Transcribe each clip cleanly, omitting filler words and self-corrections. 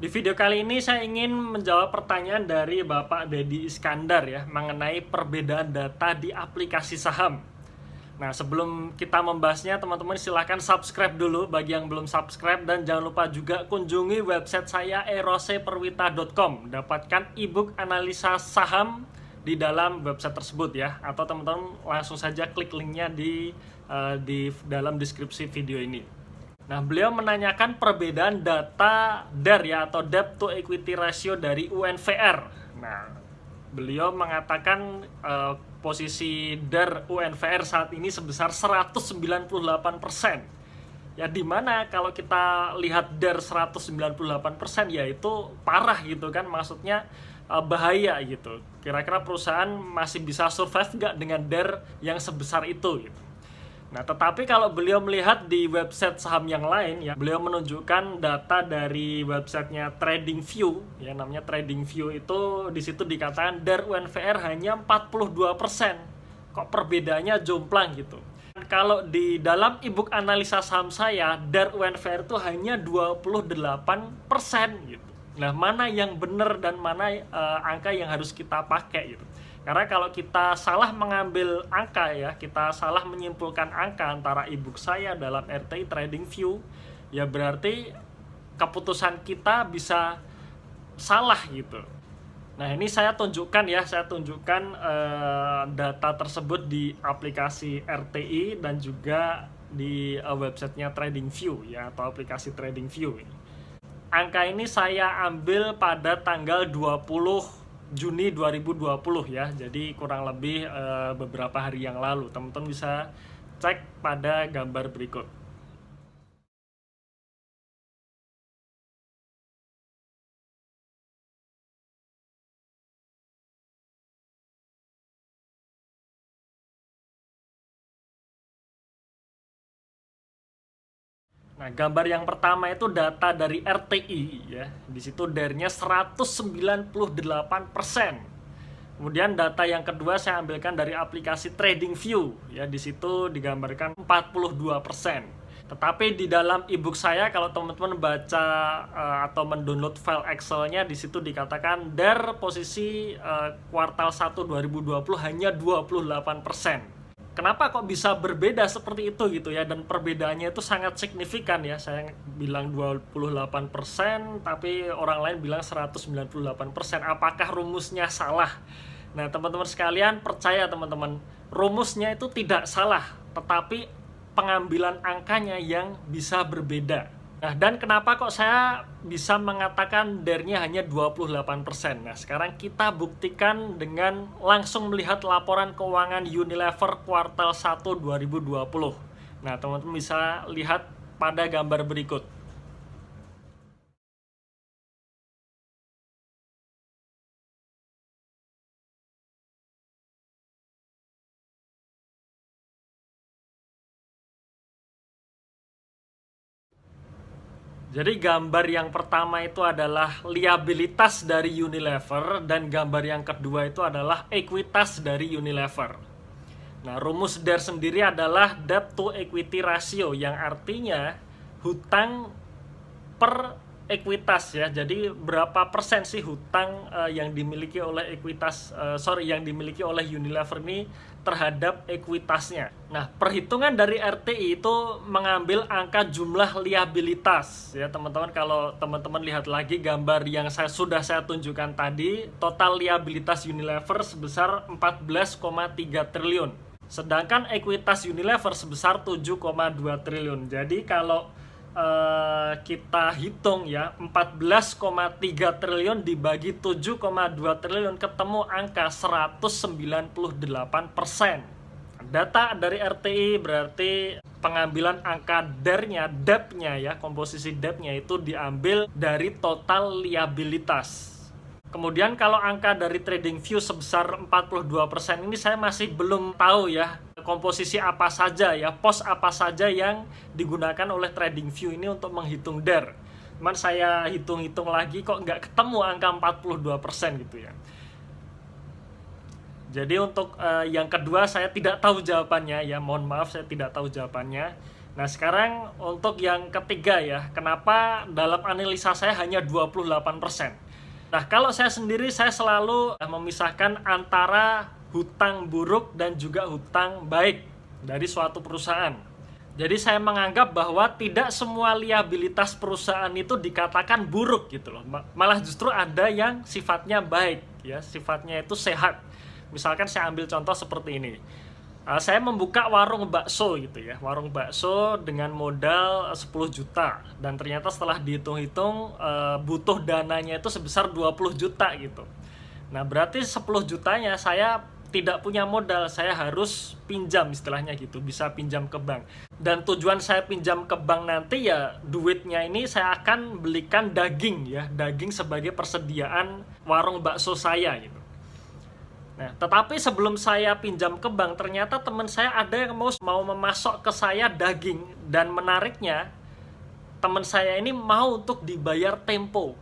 Di video kali ini saya ingin menjawab pertanyaan dari Bapak Dedi Iskandar ya mengenai perbedaan data di aplikasi saham. Nah, sebelum kita membahasnya, teman-teman silahkan subscribe dulu bagi yang belum subscribe, dan jangan lupa juga kunjungi website saya eroseperwita.com. Dapatkan ebook analisa saham di dalam website tersebut ya, atau teman-teman langsung saja klik linknya di dalam deskripsi video ini. Nah, beliau menanyakan perbedaan data DER ya, atau Debt to Equity Ratio dari UNVR. Nah, beliau mengatakan posisi DER UNVR saat ini sebesar 198%. Ya, dimana kalau kita lihat DER 198%, ya itu parah gitu kan, maksudnya bahaya gitu. Kira-kira perusahaan masih bisa survive nggak dengan DER yang sebesar itu gitu. Nah, tetapi kalau beliau melihat di website saham yang lain ya, beliau menunjukkan data dari websitenya TradingView ya, namanya TradingView. Itu di situ dikatakan DER UNVR hanya 42%. Kok perbedaannya jomplang gitu. Kalau di dalam ebook analisa saham saya, DER UNVR itu hanya 28% gitu. Nah, mana yang benar dan mana angka yang harus kita pakai gitu. Karena kalau kita salah mengambil angka ya, kita salah menyimpulkan angka antara ebook saya dalam RTI TradingView, ya berarti keputusan kita bisa salah gitu. Nah, ini saya tunjukkan data tersebut di aplikasi RTI dan juga di websitenya TradingView ya, atau aplikasi TradingView ini. Angka ini saya ambil pada tanggal 20 Juni 2020 ya, jadi kurang lebih beberapa hari yang lalu. Teman-teman bisa cek pada gambar berikut. Nah, gambar yang pertama itu data dari RTI ya. Di situ DER-nya 198%. Kemudian data yang kedua saya ambilkan dari aplikasi TradingView ya, di situ digambarkan 42%. Tetapi di dalam ebook saya, kalau teman-teman baca atau mendownload file Excel-nya, di situ dikatakan DER posisi kuartal 1 2020 hanya 28%. Kenapa kok bisa berbeda seperti itu gitu ya, dan perbedaannya itu sangat signifikan ya. Saya bilang 28%, tapi orang lain bilang 198%. Apakah rumusnya salah? Nah, teman-teman sekalian, percaya teman-teman, rumusnya itu tidak salah, tetapi pengambilan angkanya yang bisa berbeda. Nah, dan kenapa kok saya bisa mengatakan DER-nya hanya 28%? Nah, sekarang kita buktikan dengan langsung melihat laporan keuangan Unilever kuartal 1 2020. Nah, teman-teman bisa lihat pada gambar berikut. Jadi gambar yang pertama itu adalah liabilitas dari Unilever, dan gambar yang kedua itu adalah ekuitas dari Unilever. Nah, rumus DER sendiri adalah debt to equity ratio, yang artinya hutang per ekuitas ya. Jadi berapa persen sih hutang yang dimiliki oleh yang dimiliki oleh Unilever ini terhadap ekuitasnya. Nah, perhitungan dari RTI itu mengambil angka jumlah liabilitas ya, teman-teman. Kalau teman-teman lihat lagi gambar yang sudah saya tunjukkan tadi, total liabilitas Unilever sebesar 14,3 triliun. Sedangkan ekuitas Unilever sebesar 7,2 triliun. Jadi kalau kita hitung ya, 14,3 triliun dibagi 7,2 triliun, ketemu angka 198%. Data dari RTI berarti pengambilan angka DER-nya, debt-nya ya, komposisi debt-nya itu diambil dari total liabilitas. Kemudian kalau angka dari TradingView sebesar 42%, ini saya masih belum tahu ya komposisi apa saja ya, pos apa saja yang digunakan oleh TradingView ini untuk menghitung DER. Cuman saya hitung-hitung lagi kok nggak ketemu angka 42% gitu ya. Jadi untuk yang kedua saya tidak tahu jawabannya ya, mohon maaf saya tidak tahu jawabannya. Nah, sekarang untuk yang ketiga ya, kenapa dalam analisa saya hanya 28%? Nah, kalau saya sendiri, saya selalu memisahkan antara hutang buruk dan juga hutang baik dari suatu perusahaan. Jadi saya menganggap bahwa tidak semua liabilitas perusahaan itu dikatakan buruk gitu loh. Malah justru ada yang sifatnya baik ya, sifatnya itu sehat. Misalkan saya ambil contoh seperti ini. Saya membuka warung bakso gitu ya, warung bakso dengan modal 10 juta dan ternyata setelah dihitung-hitung butuh dananya itu sebesar 20 juta gitu. Nah, berarti 10 jutanya saya tidak punya modal, saya harus pinjam istilahnya gitu, bisa pinjam ke bank. Dan tujuan saya pinjam ke bank nanti ya duitnya ini saya akan belikan daging ya, daging sebagai persediaan warung bakso saya gitu. Nah, tetapi sebelum saya pinjam ke bank, ternyata teman saya ada yang mau memasok ke saya daging, dan menariknya teman saya ini mau untuk dibayar tempo.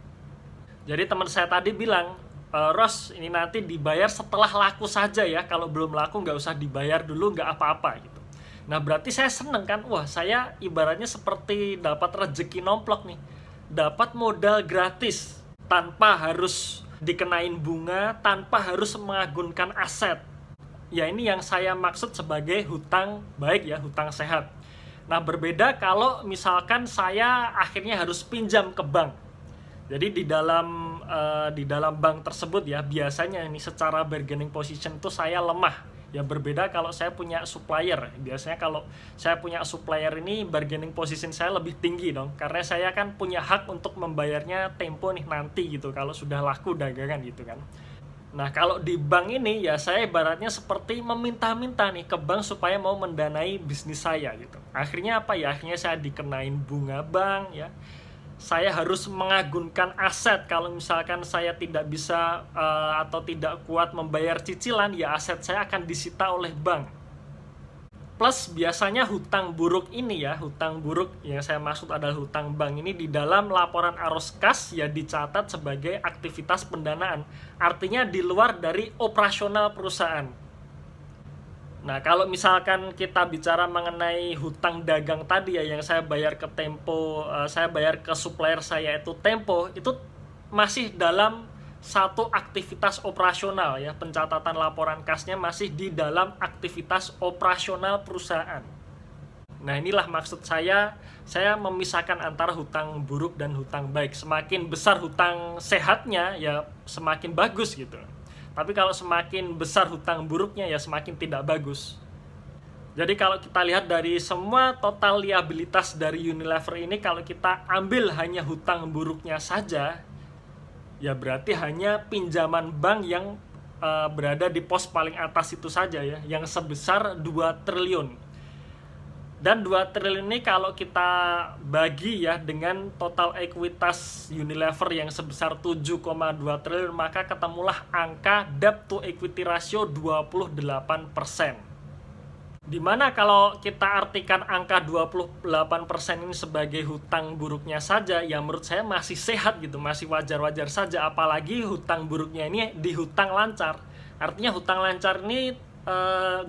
Jadi teman saya tadi bilang, Ros, ini nanti dibayar setelah laku saja ya, kalau belum laku nggak usah dibayar dulu, nggak apa-apa gitu. Nah, berarti saya seneng kan, wah saya ibaratnya seperti dapat rezeki nomplok nih, dapat modal gratis tanpa harus dikenain bunga, tanpa harus mengagunkan aset. Ya, ini yang saya maksud sebagai hutang baik ya, hutang sehat. Nah, berbeda kalau misalkan saya akhirnya harus pinjam ke bank. Jadi di dalam bank tersebut ya, biasanya ini secara bargaining position itu saya lemah. Ya, berbeda kalau saya punya supplier. Biasanya kalau saya punya supplier ini bargaining position saya lebih tinggi dong, karena saya kan punya hak untuk membayarnya tempo nih nanti gitu, kalau sudah laku dagangan gitu kan. Nah, kalau di bank ini ya saya ibaratnya seperti meminta-minta nih ke bank supaya mau mendanai bisnis saya gitu. Akhirnya apa ya? Akhirnya saya dikenain bunga bank ya. Saya harus mengagunkan aset kalau misalkan saya tidak bisa atau tidak kuat membayar cicilan, ya aset saya akan disita oleh bank. Plus biasanya hutang buruk ini ya, hutang buruk yang saya maksud adalah hutang bank ini di dalam laporan arus kas ya dicatat sebagai aktivitas pendanaan. Artinya di luar dari operasional perusahaan. Nah, kalau misalkan kita bicara mengenai hutang dagang tadi ya, yang saya bayar ke Tempo, saya bayar ke supplier saya itu Tempo, itu masih dalam satu aktivitas operasional ya, pencatatan laporan kasnya masih di dalam aktivitas operasional perusahaan. Nah, inilah maksud saya memisahkan antara hutang buruk dan hutang baik. Semakin besar hutang sehatnya ya semakin bagus gitu. Tapi kalau semakin besar hutang buruknya ya semakin tidak bagus. Jadi kalau kita lihat dari semua total liabilitas dari Unilever ini, kalau kita ambil hanya hutang buruknya saja, ya berarti hanya pinjaman bank yang berada di pos paling atas itu saja ya, yang sebesar 2 triliun. Dan 2 triliun ini kalau kita bagi ya dengan total ekuitas Unilever yang sebesar 7,2 triliun, maka ketemulah angka debt to equity ratio 28%. Dimana kalau kita artikan angka 28% ini sebagai hutang buruknya saja, ya menurut saya masih sehat gitu, masih wajar-wajar saja. Apalagi hutang buruknya ini di hutang lancar. Artinya hutang lancar ini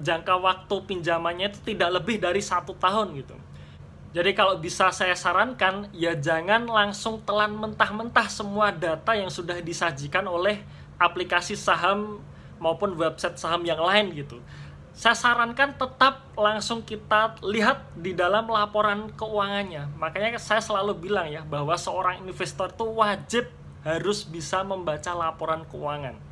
jangka waktu pinjamannya itu tidak lebih dari 1 tahun gitu. Jadi kalau bisa saya sarankan, ya jangan langsung telan mentah-mentah semua data yang sudah disajikan oleh aplikasi saham maupun website saham yang lain gitu. Saya sarankan tetap langsung kita lihat di dalam laporan keuangannya. Makanya saya selalu bilang ya, bahwa seorang investor itu wajib harus bisa membaca laporan keuangan.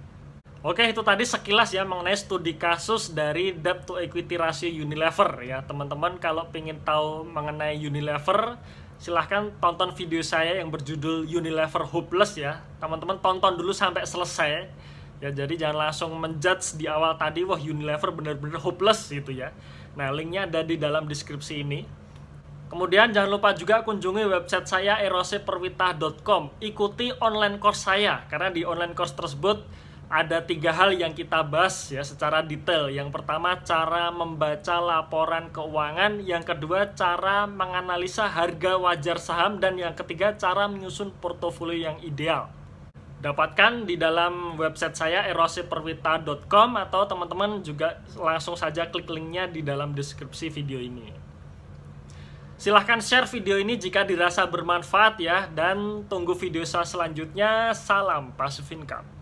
Oke, itu tadi sekilas ya mengenai studi kasus dari debt to equity ratio Unilever ya. Teman-teman kalau pengen tahu mengenai Unilever, silahkan tonton video saya yang berjudul Unilever Hopeless ya. Teman-teman tonton dulu sampai selesai. Ya, jadi jangan langsung menjudge di awal tadi, wah Unilever benar-benar hopeless gitu ya. Nah, linknya ada di dalam deskripsi ini. Kemudian jangan lupa juga kunjungi website saya eroseperwita.com. Ikuti online course saya, karena di online course tersebut ada 3 hal yang kita bahas ya secara detail. Yang pertama, cara membaca laporan keuangan. Yang kedua, cara menganalisa harga wajar saham. Dan yang ketiga, cara menyusun portofolio yang ideal. Dapatkan di dalam website saya eroseperwita.com, atau teman-teman juga langsung saja klik linknya di dalam deskripsi video ini. Silahkan share video ini jika dirasa bermanfaat ya, dan tunggu video saya selanjutnya. Salam Passive Income.